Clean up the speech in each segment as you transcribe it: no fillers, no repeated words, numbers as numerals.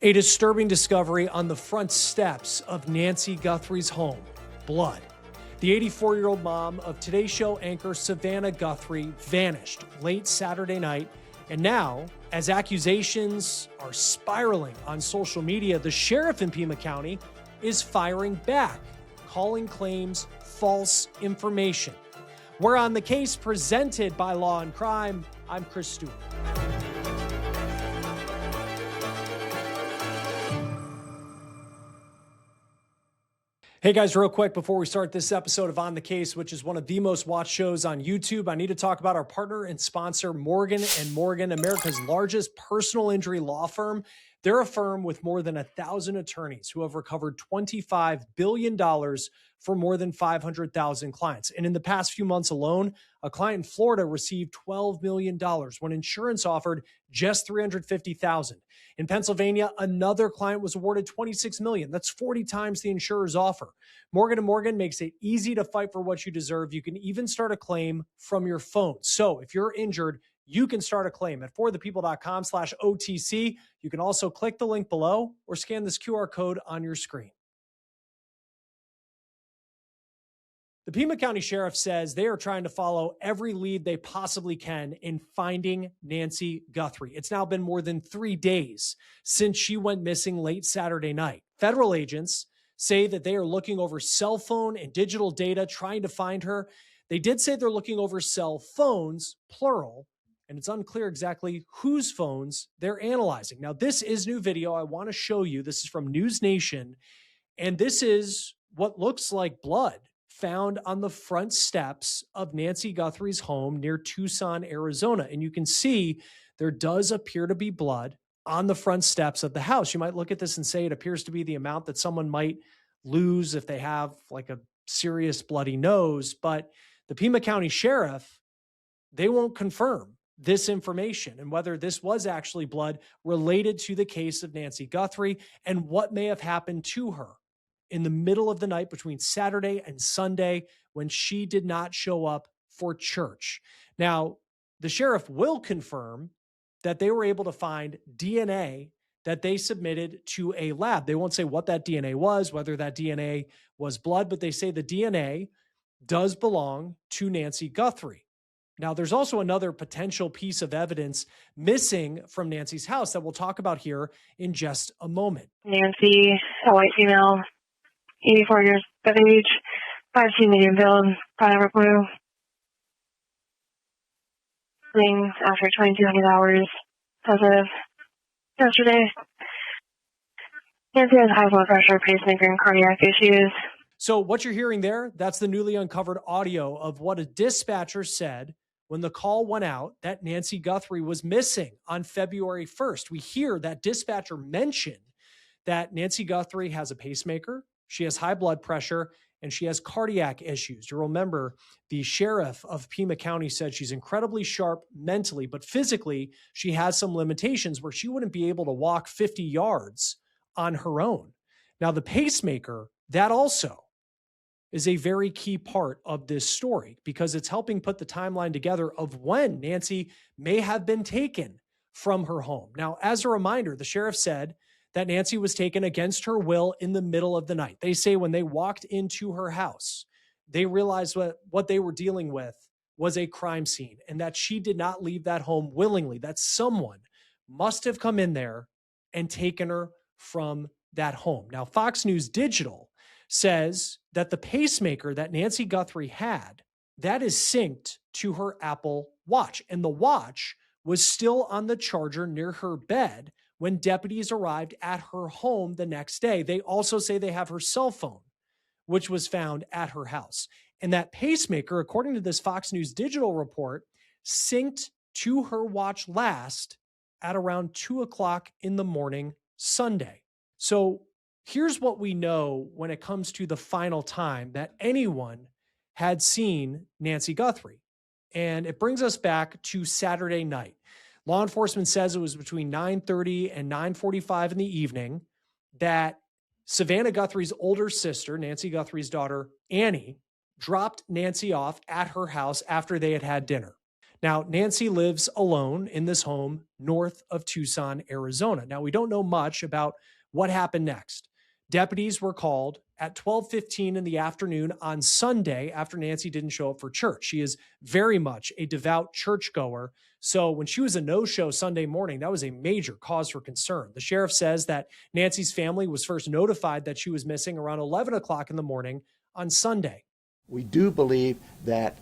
A disturbing discovery on the front steps of Nancy Guthrie's home: blood. The 84-year-old mom of Today Show anchor Savannah Guthrie vanished late Saturday night. And now, as accusations are spiraling on social media, the sheriff in Pima County is firing back, calling claims false information. We're on the case presented by Law&Crime. I'm Chris Stewart. Hey guys, real quick before we start this episode of On the Case, which is one of the most watched shows on YouTube, I need to talk about our partner and sponsor, Morgan & Morgan, America's largest personal injury law firm. They're a firm with more than 1,000 attorneys who have recovered $25 billion for more than 500,000 clients. And in the past few months alone, a client in Florida received $12 million when insurance offered just $350,000. In Pennsylvania, another client was awarded $26 million. That's 40 times the insurer's offer. Morgan & Morgan makes it easy to fight for what you deserve. You can even start a claim from your phone. So if you're injured, you can start a claim at forthepeople.com/OTC. You can also click the link below or scan this QR code on your screen. The Pima County Sheriff says they are trying to follow every lead they possibly can in finding Nancy Guthrie. It's now been more than 3 days since she went missing late Saturday night. Federal agents say that they are looking over cell phone and digital data trying to find her. They did say they're looking over cell phones, plural, and it's unclear exactly whose phones they're analyzing. Now, this is new video I want to show you. This is from News Nation, and this is what looks like blood found on the front steps of Nancy Guthrie's home near Tucson, Arizona. And you can see there does appear to be blood on the front steps of the house. You might look at this and say it appears to be the amount that someone might lose if they have like a serious bloody nose. But the Pima County Sheriff, they won't confirm this information and whether this was actually blood related to the case of Nancy Guthrie and what may have happened to her in the middle of the night between Saturday and Sunday when she did not show up for church. Now, the sheriff will confirm that they were able to find DNA that they submitted to a lab. They won't say what that DNA was, whether that DNA was blood, but they say the DNA does belong to Nancy Guthrie. Now, there's also another potential piece of evidence missing from Nancy's house that we'll talk about here in just a moment. Nancy, a white female, 84 years of age, 5'2" medium build, powder blue. Things after 2,200 hours as of yesterday. Nancy has high blood pressure, pacemaker, and cardiac issues. So what you're hearing there, that's the newly uncovered audio of what a dispatcher said when the call went out that Nancy Guthrie was missing on February 1st. We hear that dispatcher mention that Nancy Guthrie has a pacemaker, she has high blood pressure, and she has cardiac issues. You remember the sheriff of Pima County said she's incredibly sharp mentally, but physically she has some limitations where she wouldn't be able to walk 50 yards on her own. Now, the pacemaker, that also is a very key part of this story because it's helping put the timeline together of when Nancy may have been taken from her home. Now, as a reminder, the sheriff said that Nancy was taken against her will in the middle of the night. They say when they walked into her house, they realized what they were dealing with was a crime scene and that she did not leave that home willingly, that someone must have come in there and taken her from that home. Now, Fox News Digital says that the pacemaker that Nancy Guthrie had, that is synced to her Apple Watch, and the watch was still on the charger near her bed when deputies arrived at her home the next day. They also say they have her cell phone, which was found at her house. And that pacemaker, according to this Fox News Digital report, synced to her watch last at around 2 o'clock in the morning Sunday. So here's what we know when it comes to the final time that anyone had seen Nancy Guthrie. And it brings us back to Saturday night. Law enforcement says it was between 9:30 and 9:45 in the evening that Savannah Guthrie's older sister, Nancy Guthrie's daughter, Annie, dropped Nancy off at her house after they had had dinner. Now, Nancy lives alone in this home north of Tucson, Arizona. Now, we don't know much about what happened next. Deputies were called at 12:15 in the afternoon on Sunday after Nancy didn't show up for church. She is very much a devout churchgoer. So when she was a no-show Sunday morning, that was a major cause for concern. The sheriff says that Nancy's family was first notified that she was missing around 11 o'clock in the morning on Sunday. We do believe that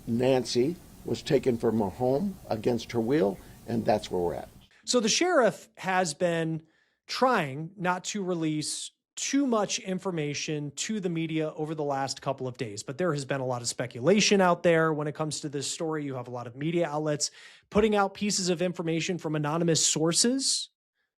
Nancy was taken from her home against her will, and that's where we're at. So the sheriff has been trying not to release too much information to the media over the last couple of days, but there has been a lot of speculation out there when it comes to this story. You have a lot of media outlets putting out pieces of information from anonymous sources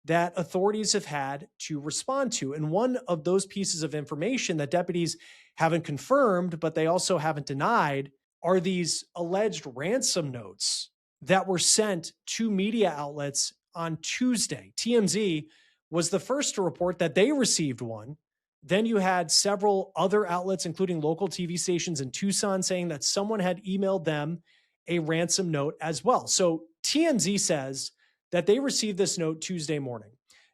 that authorities have had to respond to. And one of those pieces of information that deputies haven't confirmed, but they also haven't denied, are these alleged ransom notes that were sent to media outlets on Tuesday. TMZ was the first to report that they received one. Then you had several other outlets, including local TV stations in Tucson, saying that someone had emailed them a ransom note as well. So TMZ says that they received this note Tuesday morning,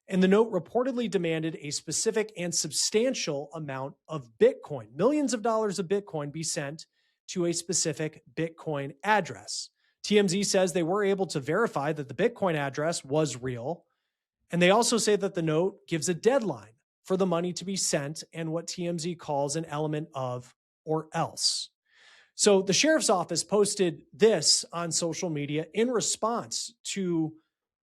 and the note reportedly demanded a specific and substantial amount of Bitcoin, millions of dollars of Bitcoin, be sent to a specific Bitcoin address. TMZ says they were able to verify that the Bitcoin address was real. And they also say that the note gives a deadline for the money to be sent and what TMZ calls an element of or else. So the sheriff's office posted this on social media in response to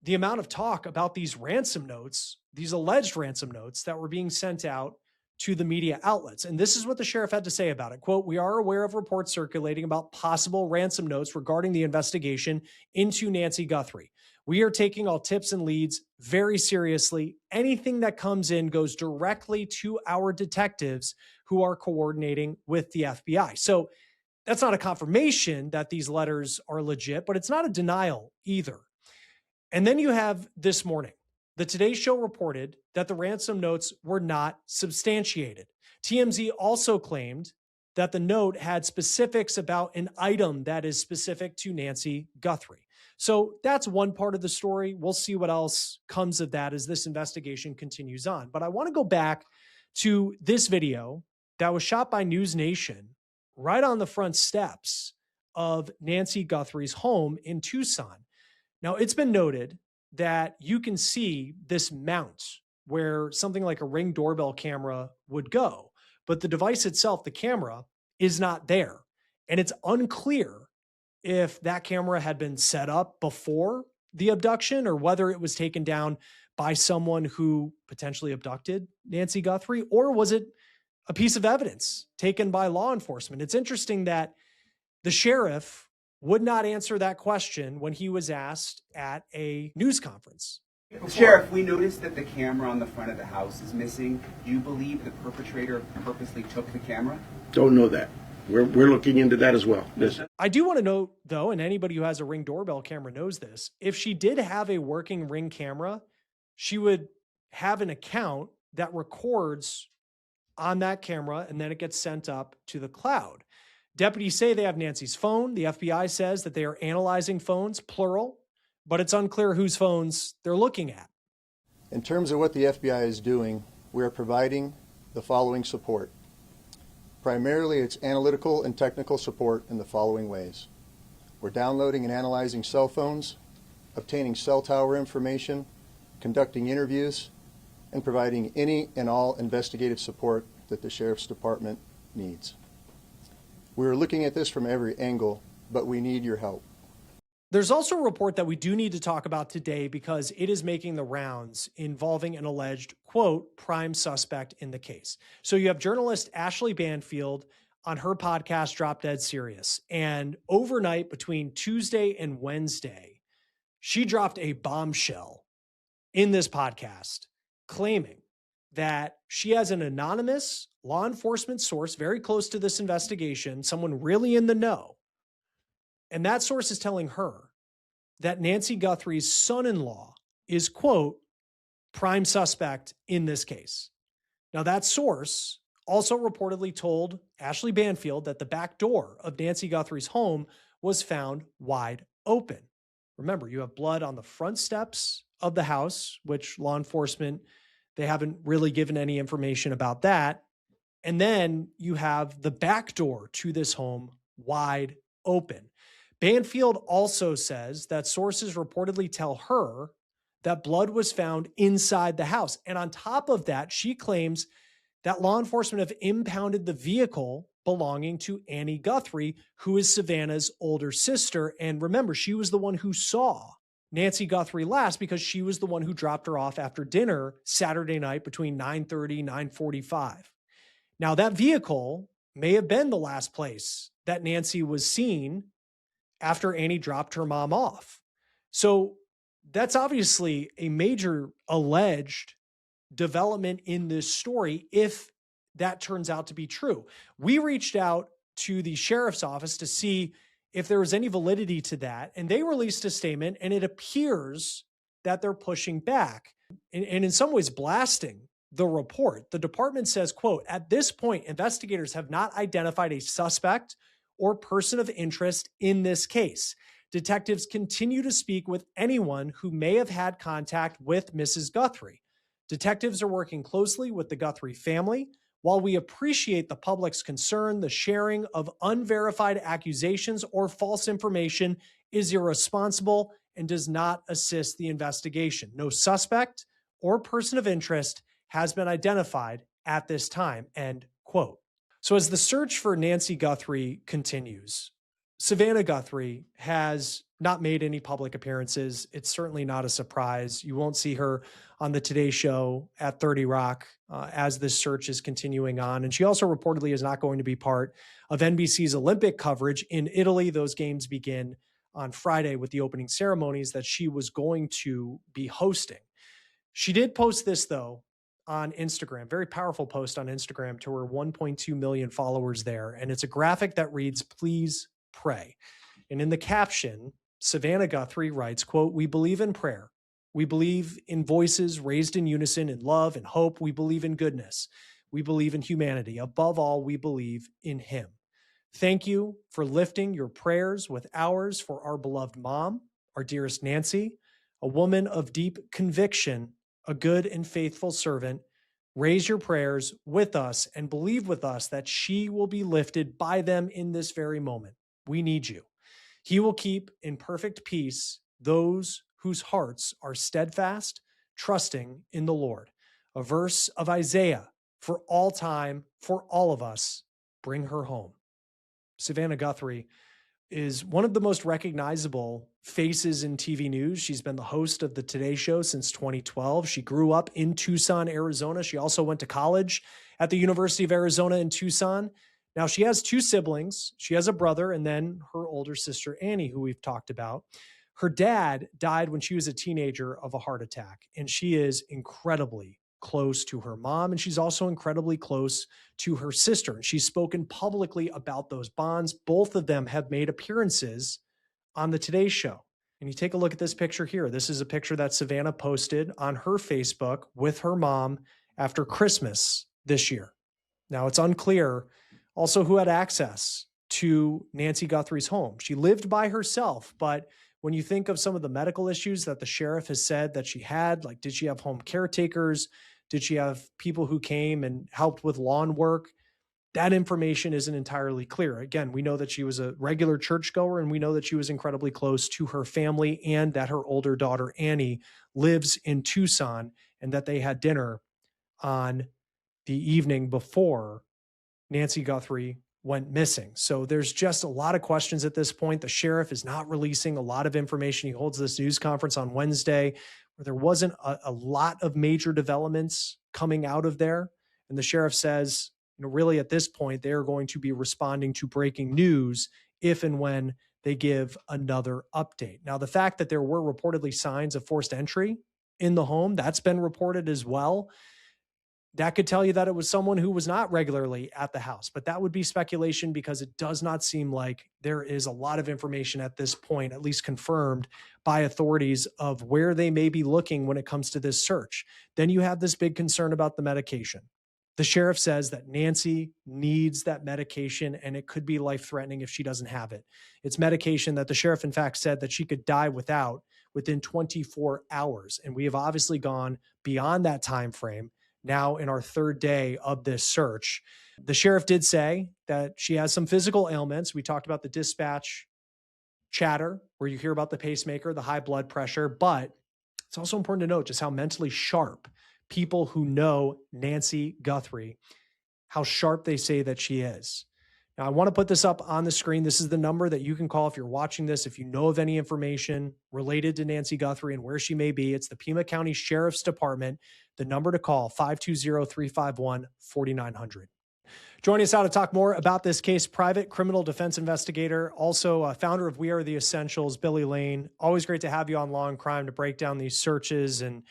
the amount of talk about these ransom notes, these alleged ransom notes that were being sent out to the media outlets. And this is what the sheriff had to say about it. Quote, "We are aware of reports circulating about possible ransom notes regarding the investigation into Nancy Guthrie. We are taking all tips and leads very seriously. Anything that comes in goes directly to our detectives who are coordinating with the FBI." So that's not a confirmation that these letters are legit, but it's not a denial either. And then you have this morning, the Today Show reported that the ransom notes were not substantiated. TMZ also claimed that the note had specifics about an item that is specific to Nancy Guthrie. So that's one part of the story. We'll see what else comes of that as this investigation continues on. But I want to go back to this video that was shot by News Nation right on the front steps of Nancy Guthrie's home in Tucson. Now, it's been noted that you can see this mount where something like a Ring doorbell camera would go, but the device itself, the camera, is not there. And it's unclear if that camera had been set up before the abduction or whether it was taken down by someone who potentially abducted Nancy Guthrie, or was it a piece of evidence taken by law enforcement? It's interesting that the sheriff would not answer that question when he was asked at a news conference. Sheriff, we noticed that the camera on the front of the house is missing. Do you believe the perpetrator purposely took the camera? Don't know that. We're looking into that as well. Yes. I do want to note, though, and anybody who has a Ring doorbell camera knows this, if she did have a working Ring camera, she would have an account that records on that camera, and then it gets sent up to the cloud. Deputies say they have Nancy's phone. The FBI says that they are analyzing phones, plural, but it's unclear whose phones they're looking at. In terms of what the FBI is doing, we are providing the following support. Primarily, it's analytical and technical support in the following ways. We're downloading and analyzing cell phones, obtaining cell tower information, conducting interviews, and providing any and all investigative support that the Sheriff's Department needs. We're looking at this from every angle, but we need your help. There's also a report that we do need to talk about today because it is making the rounds involving an alleged, quote, prime suspect in the case. So you have journalist Ashley Banfield on her podcast, Drop Dead Serious. And overnight between Tuesday and Wednesday, she dropped a bombshell in this podcast claiming that she has an anonymous law enforcement source very close to this investigation, someone really in the know. And that source is telling her that Nancy Guthrie's son-in-law is, quote, prime suspect in this case. Now, that source also reportedly told Ashley Banfield that the back door of Nancy Guthrie's home was found wide open. Remember, you have blood on the front steps of the house, which law enforcement, they haven't really given any information about that. And then you have the back door to this home wide open. Banfield also says that sources reportedly tell her that blood was found inside the house. And on top of that, she claims that law enforcement have impounded the vehicle belonging to Annie Guthrie, who is Savannah's older sister. And remember, she was the one who saw Nancy Guthrie last because she was the one who dropped her off after dinner Saturday night between 9:30, 9:45. Now, that vehicle may have been the last place that Nancy was seen after Annie dropped her mom off. So that's obviously a major alleged development in this story if that turns out to be true. We reached out to the sheriff's office to see if there was any validity to that, and they released a statement, and it appears that they're pushing back and in some ways blasting the report. The department says, quote, "At this point, investigators have not identified a suspect or person of interest in this case. Detectives continue to speak with anyone who may have had contact with Mrs. Guthrie. Detectives are working closely with the Guthrie family. While we appreciate the public's concern, the sharing of unverified accusations or false information is irresponsible and does not assist the investigation. No suspect or person of interest has been identified at this time," end quote. So as the search for Nancy Guthrie continues, Savannah Guthrie has not made any public appearances. It's certainly not a surprise. You won't see her on the Today Show at 30 Rock as this search is continuing on. And she also reportedly is not going to be part of NBC's Olympic coverage in Italy. Those games begin on Friday with the opening ceremonies that she was going to be hosting. She did post this, though, on Instagram, very powerful post on Instagram to her 1.2 million followers there. And it's a graphic that reads, "Please pray." And in the caption, Savannah Guthrie writes, quote, "We believe in prayer. We believe in voices raised in unison, in love and hope. We believe in goodness. We believe in humanity. Above all, we believe in Him. Thank you for lifting your prayers with ours for our beloved mom, our dearest Nancy, a woman of deep conviction, a good and faithful servant. Raise your prayers with us and believe with us that she will be lifted by them in this very moment. We need you. He will keep in perfect peace those whose hearts are steadfast, trusting in the Lord." A verse of Isaiah for all time, for all of us. Bring her home. Savannah Guthrie is one of the most recognizable faces in TV news. She's been the host of the Today Show since 2012. She grew up in Tucson, Arizona. She also went to college at the University of Arizona in Tucson. Now, she has two siblings. She has a brother and then her older sister, Annie, who we've talked about. Her dad died when she was a teenager of a heart attack, and she is incredibly close to her mom, and she's also incredibly close to her sister. And she's spoken publicly about those bonds. Both of them have made appearances on the Today Show. And you take a look at this picture here. This is a picture that Savannah posted on her Facebook with her mom after Christmas this year. Now, it's unclear also who had access to Nancy Guthrie's home. She lived by herself, but when you think of some of the medical issues that the sheriff has said that she had, like did she have home caretakers? Did she have people who came and helped with lawn work? That information isn't entirely clear. Again, we know that she was a regular churchgoer, and we know that she was incredibly close to her family and that her older daughter, Annie, lives in Tucson, and that they had dinner on the evening before Nancy Guthrie went missing. So there's just a lot of questions at this point. The sheriff is not releasing a lot of information. He holds this news conference on Wednesday where there wasn't a lot of major developments coming out of there. And the sheriff says, really at this point, they're going to be responding to breaking news if and when they give another update. Now, the fact that there were reportedly signs of forced entry in the home, that's been reported as well. That could tell you that it was someone who was not regularly at the house, but that would be speculation because it does not seem like there is a lot of information at this point, at least confirmed by authorities, of where they may be looking when it comes to this search. Then you have this big concern about the medication. The sheriff says that Nancy needs that medication and it could be life-threatening if she doesn't have it. It's medication that the sheriff, in fact, said that she could die without within 24 hours. And we have obviously gone beyond that time frame now in our third day of this search. The sheriff did say that she has some physical ailments. We talked about the dispatch chatter where you hear about the pacemaker, the high blood pressure, but it's also important to note just how mentally sharp people who know Nancy Guthrie, how sharp they say that she is. Now, I want to put this up on the screen. This is the number that you can call if you're watching this, if you know of any information related to Nancy Guthrie and where she may be. It's the Pima County Sheriff's Department. The number to call, 520-351-4900. Joining us now to talk more about this case, private criminal defense investigator, also founder of We Are the Essentials, Billy Lane. Always great to have you on Law&Crime to break down these searches and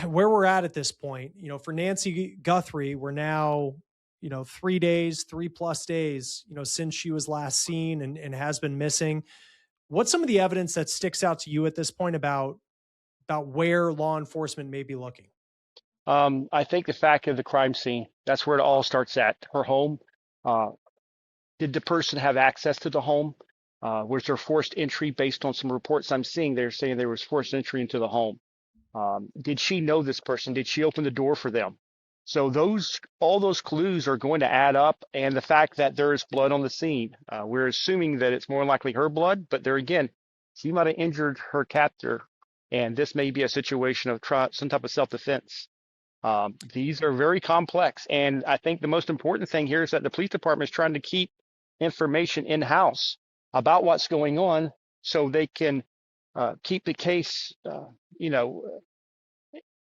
where we're at this point. You know, for Nancy Guthrie, we're now, 3 days, 3+ days, since she was last seen and has been missing. What's some of the evidence that sticks out to you at this point about where law enforcement may be looking? I think the fact of the crime scene, that's where it all starts at, her home. Did the person have access to the home? Was there forced entry based on some reports I'm seeing? They're saying there was forced entry into the home. Did she know this person? Did she open the door for them? So all those clues are going to add up. And the fact that there is blood on the scene, we're assuming that it's more likely her blood, but there again, she might have injured her captor. And this may be a situation of some type of self-defense. These are very complex. And I think the most important thing here is that the police department is trying to keep information in-house about what's going on so they can keep the case,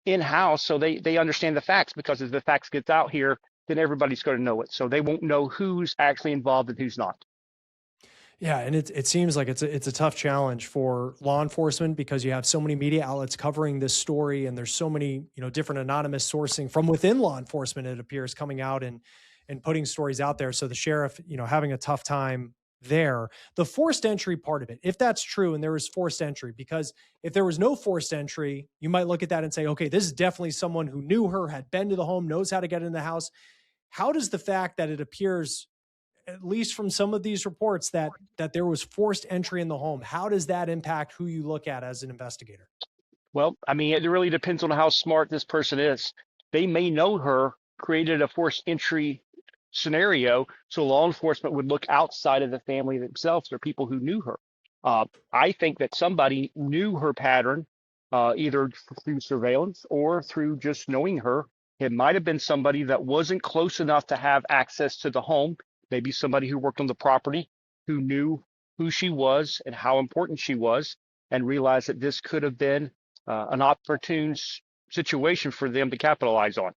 in-house so they understand the facts, because if the facts gets out here, then everybody's going to know it. So they won't know who's actually involved and who's not. Yeah, and it seems like it's a tough challenge for law enforcement because you have so many media outlets covering this story, and there's so many different anonymous sourcing from within law enforcement, it appears, coming out and putting stories out there. So the sheriff, having a tough time there. The forced entry part of it, if that's true and there was forced entry, because if there was no forced entry, you might look at that and say, okay, this is definitely someone who knew her, had been to the home, knows how to get in the house. How does the fact that it appears, at least from some of these reports, that there was forced entry in the home, how does that impact who you look at as an investigator? Well, I mean, it really depends on how smart this person is. They may know her, created a forced entry scenario, so law enforcement would look outside of the family themselves or people who knew her. I think that somebody knew her pattern, either through surveillance or through just knowing her. It might have been somebody that wasn't close enough to have access to the home. Maybe somebody who worked on the property, who knew who she was and how important she was, and realized that this could have been an opportune situation for them to capitalize on.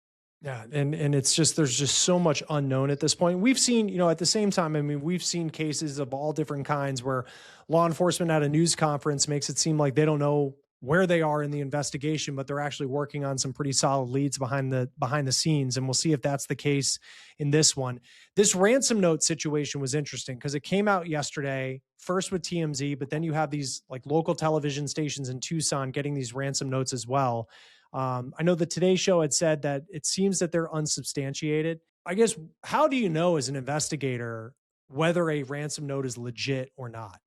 Yeah. And it's just, there's just so much unknown at this point. We've seen, at the same time, I mean, we've seen cases of all different kinds where law enforcement at a news conference makes it seem like they don't know where they are in the investigation, but they're actually working on some pretty solid leads behind the scenes. And we'll see if that's the case in this one. This ransom note situation was interesting because it came out yesterday, first with TMZ, but then you have these like local television stations in Tucson getting these ransom notes as well. I know the Today Show had said that it seems that they're unsubstantiated. I guess, how do you know as an investigator whether a ransom note is legit or not?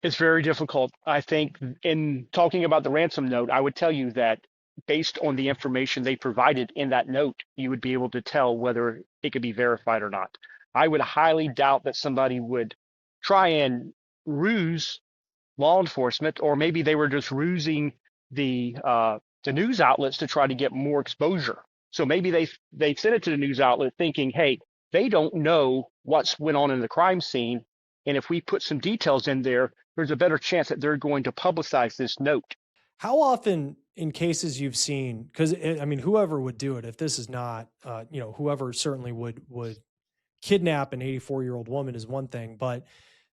It's very difficult. I think in talking about the ransom note, I would tell you that based on the information they provided in that note, you would be able to tell whether it could be verified or not. I would highly doubt that somebody would try and ruse law enforcement, or maybe they were just rusing the news outlets to try to get more exposure. So maybe they sent it to the news outlet thinking, hey, they don't know what's went on in the crime scene, and if we put some details in there, there's a better chance that they're going to publicize this note. How often in cases you've seen, because I mean, whoever would do it, if this is not, whoever certainly would kidnap an 84-year-old woman is one thing, but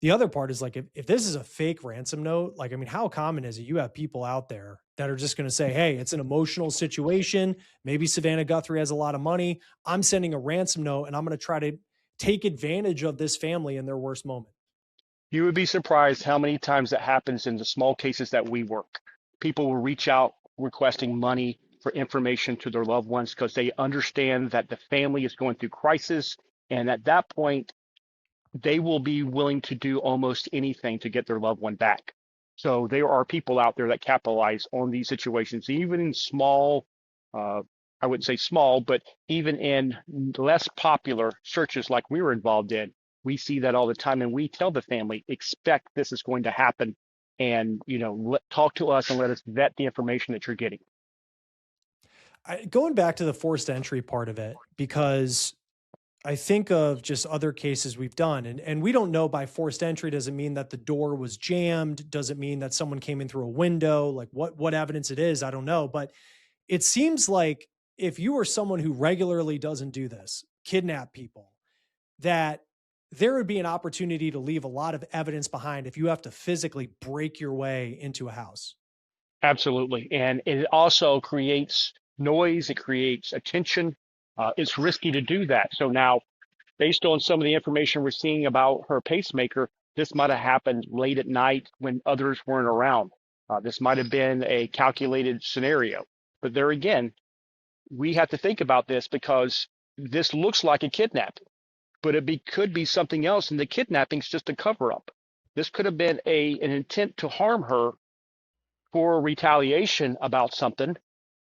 the other part is like, if this is a fake ransom note, like, I mean, how common is it? You have people out there that are just going to say, hey, it's an emotional situation. Maybe Savannah Guthrie has a lot of money. I'm sending a ransom note and I'm going to try to take advantage of this family in their worst moment. You would be surprised how many times that happens in the small cases that we work. People will reach out requesting money for information to their loved ones because they understand that the family is going through crisis. And at that point, they will be willing to do almost anything to get their loved one back. So there are people out there that capitalize on these situations, even in small, I wouldn't say small, but even in less popular searches like we were involved in, we see that all the time. And we tell the family, expect this is going to happen. And, talk to us and let us vet the information that you're getting. Going back to the forced entry part of it, because I think of just other cases we've done, and we don't know by forced entry, does it mean that the door was jammed? Does it mean that someone came in through a window? Like what evidence it is, I don't know. But it seems like if you are someone who regularly doesn't do this, kidnap people, that there would be an opportunity to leave a lot of evidence behind if you have to physically break your way into a house. Absolutely. And it also creates noise. It creates attention. It's risky to do that. So now, based on some of the information we're seeing about her pacemaker, this might have happened late at night when others weren't around. This might have been a calculated scenario. But there again, we have to think about this because this looks like a kidnapping, but could be something else, and the kidnapping is just a cover-up. This could have been an intent to harm her for retaliation about something,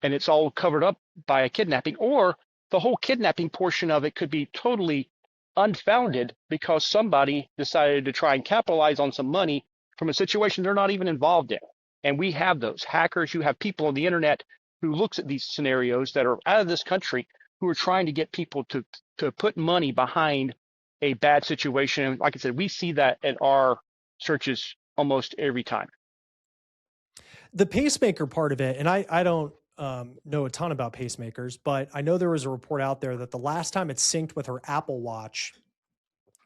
and it's all covered up by a kidnapping, or the whole kidnapping portion of it could be totally unfounded because somebody decided to try and capitalize on some money from a situation they're not even involved in. And we have those hackers. You have people on the internet who looks at these scenarios that are out of this country who are trying to get people to put money behind a bad situation. And like I said, we see that in our searches almost every time. The pacemaker part of it, and I don't know a ton about pacemakers, but I know there was a report out there that the last time it synced with her Apple Watch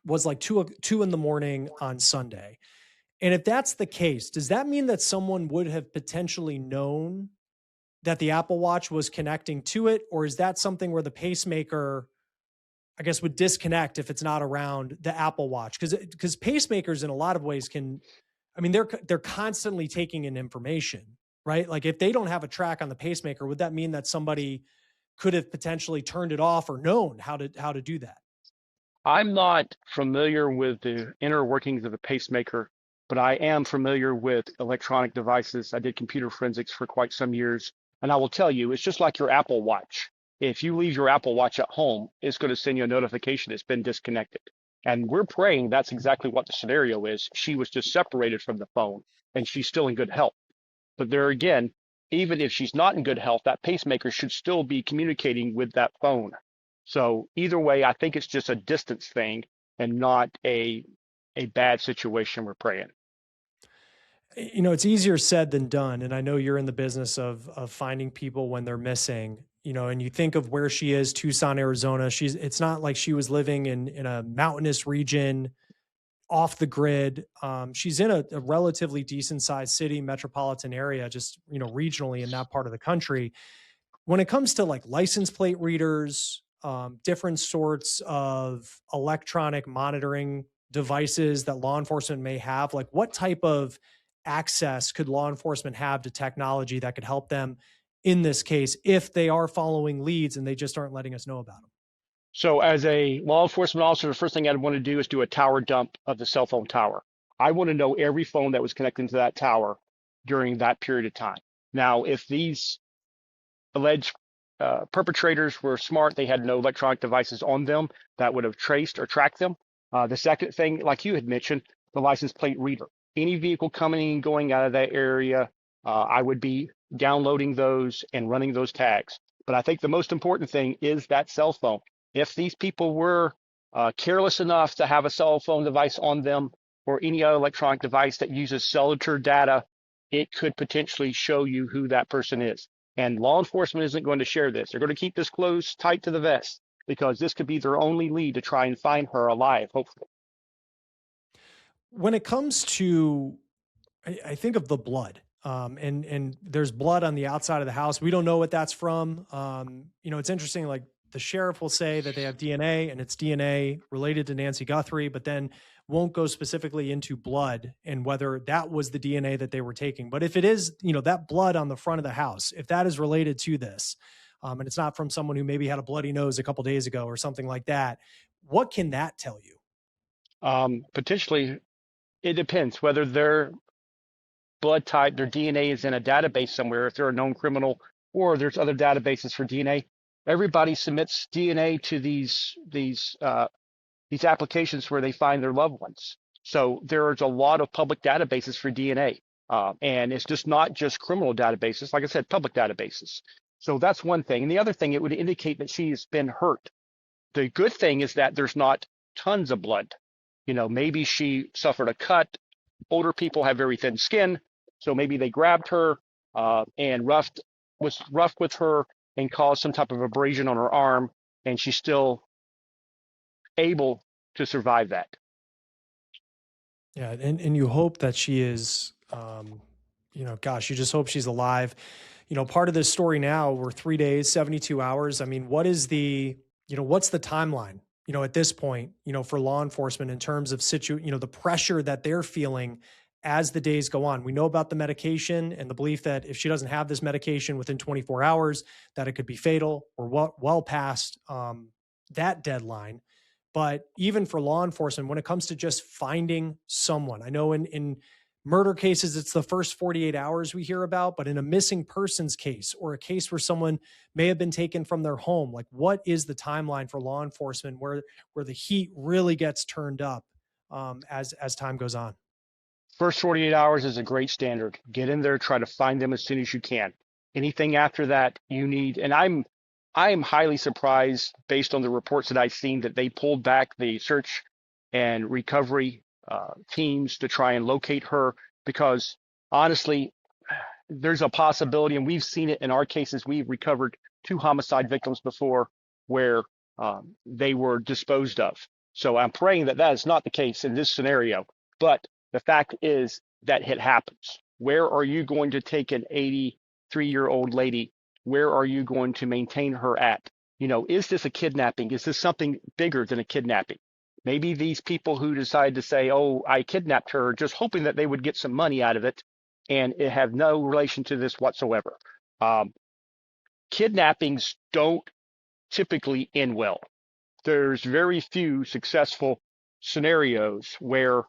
was like 2 in the morning on Sunday. And if that's the case, does that mean that someone would have potentially known that the Apple Watch was connecting to it? Or is that something where the pacemaker, I guess, would disconnect if it's not around the Apple Watch? Because pacemakers in a lot of ways they're constantly taking in information, right? Like if they don't have a track on the pacemaker, would that mean that somebody could have potentially turned it off or known how to do that? I'm not familiar with the inner workings of a pacemaker, but I am familiar with electronic devices. I did computer forensics for quite some years. And I will tell you, it's just like your Apple Watch. If you leave your Apple Watch at home, it's going to send you a notification it's been disconnected. And we're praying that's exactly what the scenario is. She was just separated from the phone and she's still in good health. But there again, even if she's not in good health, that pacemaker should still be communicating with that phone. So either way, I think it's just a distance thing and not a bad situation we're praying. It's easier said than done. And I know you're in the business of finding people when they're missing, and you think of where she is, Tucson, Arizona. It's not like she was living in a mountainous region off the grid. She's in a relatively decent sized city, metropolitan area, just, regionally in that part of the country. When it comes to like license plate readers, different sorts of electronic monitoring devices that law enforcement may have, like what type of access could law enforcement have to technology that could help them in this case if they are following leads and they just aren't letting us know about them? So as a law enforcement officer, the first thing I'd want to do is do a tower dump of the cell phone tower. I want to know every phone that was connected to that tower during that period of time. Now, if these alleged perpetrators were smart, they had no electronic devices on them that would have traced or tracked them. The second thing, like you had mentioned, the license plate reader. Any vehicle coming and going out of that area, I would be downloading those and running those tags. But I think the most important thing is that cell phone. If these people were careless enough to have a cell phone device on them or any other electronic device that uses cellular data, it could potentially show you who that person is. And law enforcement isn't going to share this. They're going to keep this close, tight to the vest, because this could be their only lead to try and find her alive, hopefully. When it comes to, I think of the blood, and there's blood on the outside of the house. We don't know what that's from. It's interesting. Like the sheriff will say that they have DNA and it's DNA related to Nancy Guthrie, but then won't go specifically into blood and whether that was the DNA that they were taking. But if it is, that blood on the front of the house, if that is related to this, and it's not from someone who maybe had a bloody nose a couple days ago or something like that, what can that tell you? Potentially, it depends whether their blood type, their DNA is in a database somewhere, if they're a known criminal, or there's other databases for DNA. Everybody submits DNA to these applications where they find their loved ones. So there's a lot of public databases for DNA. And it's just not just criminal databases, like I said, public databases. So that's one thing. And the other thing, it would indicate that she's been hurt. The good thing is that there's not tons of blood. Maybe she suffered a cut. Older people have very thin skin. So maybe they grabbed her and was rough with her and caused some type of abrasion on her arm. And she's still able to survive that. Yeah, and you hope that she is, you just hope she's alive. Part of this story now, we're 3 days, 72 hours. I mean, what is what's the timeline, at this point, for law enforcement in terms of the pressure that they're feeling as the days go on? We know about the medication and the belief that if she doesn't have this medication within 24 hours, that it could be fatal or well past that deadline. But even for law enforcement, when it comes to just finding someone, I know in murder cases, it's the first 48 hours we hear about, but in a missing persons case or a case where someone may have been taken from their home, like what is the timeline for law enforcement where the heat really gets turned up as time goes on? First 48 hours is a great standard. Get in there, try to find them as soon as you can. Anything after that you need, and I am highly surprised based on the reports that I've seen that they pulled back the search and recovery teams to try and locate her, because honestly, there's a possibility, and we've seen it in our cases. We've recovered 2 homicide victims before where they were disposed of. So I'm praying that that is not the case in this scenario. But the fact is that it happens. Where are you going to take an 83-year-old lady? Where are you going to maintain her at? Is this a kidnapping? Is this something bigger than a kidnapping? Maybe these people who decide to say, oh, I kidnapped her, just hoping that they would get some money out of it, and it have no relation to this whatsoever. Kidnappings don't typically end well. There's very few successful scenarios where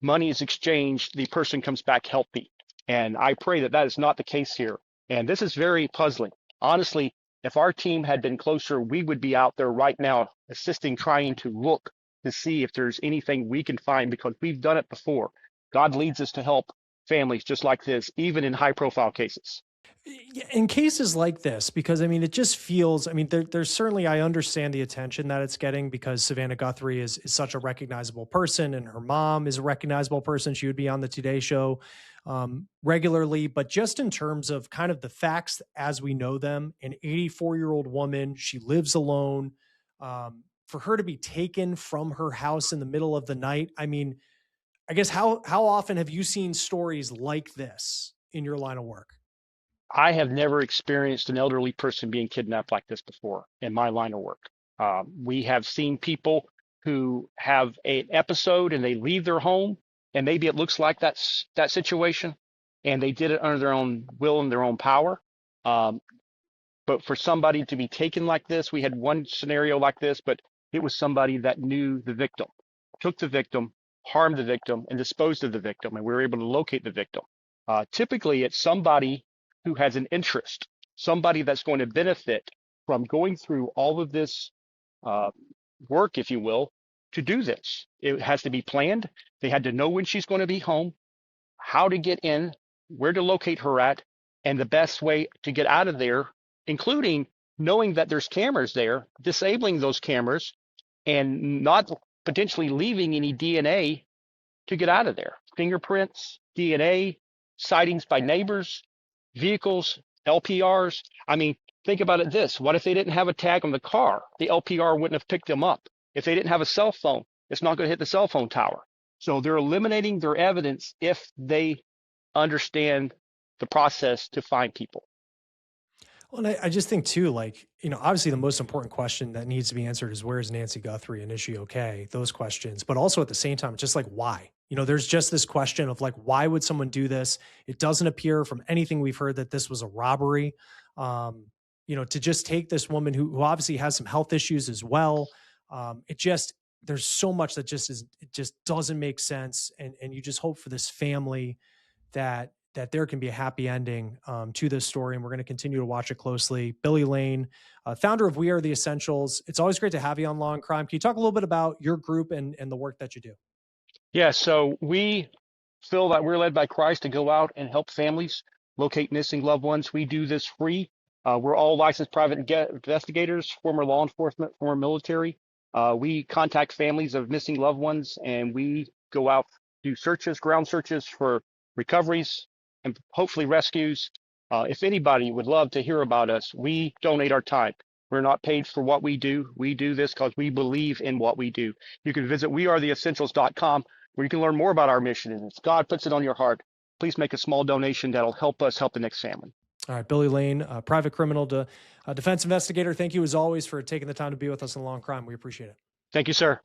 money is exchanged, the person comes back healthy. And I pray that that is not the case here. And this is very puzzling. Honestly, if our team had been closer, we would be out there right now assisting, trying to look to see if there's anything we can find, because we've done it before. God leads us to help families just like this, even in high-profile cases. In cases like this, because it just feels, there's certainly, I understand the attention that it's getting because Savannah Guthrie is such a recognizable person and her mom is a recognizable person. She would be on the Today Show regularly, but just in terms of kind of the facts as we know them, an 84-year-old woman, she lives alone, for her to be taken from her house in the middle of the night. I guess how often have you seen stories like this in your line of work? I have never experienced an elderly person being kidnapped like this before in my line of work. We have seen people who have an episode and they leave their home, and maybe it looks like that situation, and they did it under their own will and their own power. But for somebody to be taken like this, we had one scenario like this, but it was somebody that knew the victim, took the victim, harmed the victim, and disposed of the victim, and we were able to locate the victim. Typically, it's somebody who has an interest, somebody that's going to benefit from going through all of this work, if you will, to do this. It has to be planned. They had to know when she's going to be home, how to get in, where to locate her at, and the best way to get out of there, including knowing that there's cameras there, disabling those cameras, and not potentially leaving any DNA to get out of there. Fingerprints, DNA, sightings by neighbors, vehicles, LPRs. Think about it this. What if they didn't have a tag on the car? The LPR wouldn't have picked them up. If they didn't have a cell phone, it's not going to hit the cell phone tower. So they're eliminating their evidence if they understand the process to find people. Well, and I just think too, like, obviously the most important question that needs to be answered is where is Nancy Guthrie and is she okay? Those questions, but also at the same time, it's just like, why? There's just this question of like, why would someone do this? It doesn't appear from anything we've heard that this was a robbery. To just take this woman who obviously has some health issues as well. There's so much that it just doesn't make sense. And you just hope for this family that there can be a happy ending to this story. And we're going to continue to watch it closely. Billy Lane, founder of We Are the Essentials. It's always great to have you on Law and Crime. Can you talk a little bit about your group and the work that you do? Yeah, so we feel that we're led by Christ to go out and help families locate missing loved ones. We do this free. We're all licensed private investigators, former law enforcement, former military. We contact families of missing loved ones, and we go out, do searches, ground searches for recoveries and hopefully rescues. If anybody would love to hear about us, we donate our time. We're not paid for what we do. We do this because we believe in what we do. You can visit wearetheessentials.com where you can learn more about our mission. And if God puts it on your heart, please make a small donation that'll help us help the next family. All right, Billy Lane, private criminal defense investigator. Thank you as always for taking the time to be with us on Law and Crime. We appreciate it. Thank you, sir.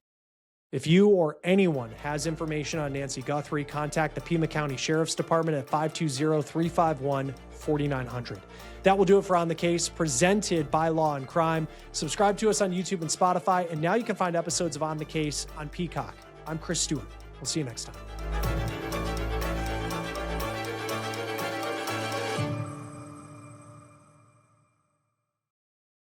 If you or anyone has information on Nancy Guthrie, contact the Pima County Sheriff's Department at 520-351-4900. That will do it for On the Case, presented by Law and Crime. Subscribe to us on YouTube and Spotify, and now you can find episodes of On the Case on Peacock. I'm Chris Stewart. We'll see you next time.